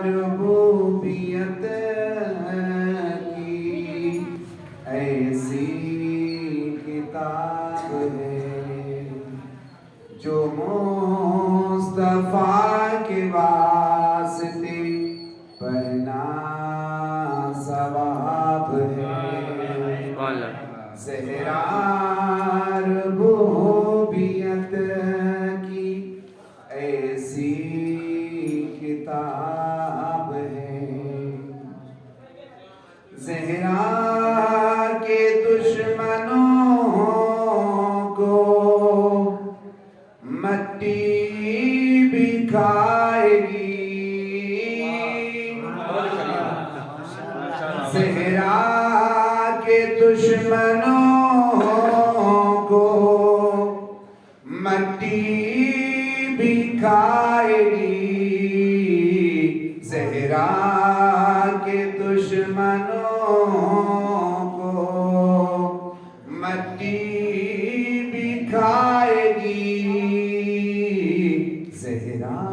ربوبیت کی ایسی کتاب ہے جو مصطفیٰ کے واسطے پڑھنا ثواب ہے زہرا ربوبیت کی ایسی کتاب ہے زہرا کے دشمنوں کو مٹی بھی کھائے گی زہرا کے دشمنوں کو مٹی بھی کھائے گی زہرا کے دشمنوں کو مٹی بھی کھائے گی زہرا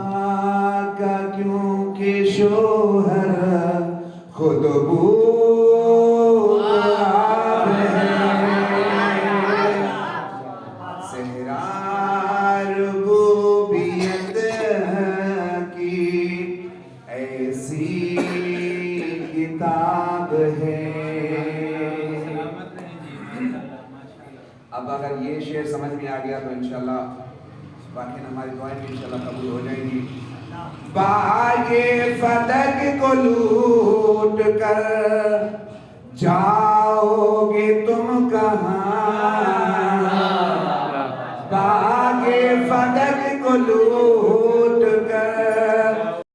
کا کیونکہ شوہر خود بواب ہے زہرا ربوبیت کی ایسی کتاب ہے اب اگر یہ شعر سمجھ میں آ گیا تو انشاءاللہ باقی ہماری دعائیں بھی انشاءاللہ قبول ہو جائیں گی باغ فلک کو لوٹ کر جاؤ گے تم کہاں باغ فلک کو لوٹ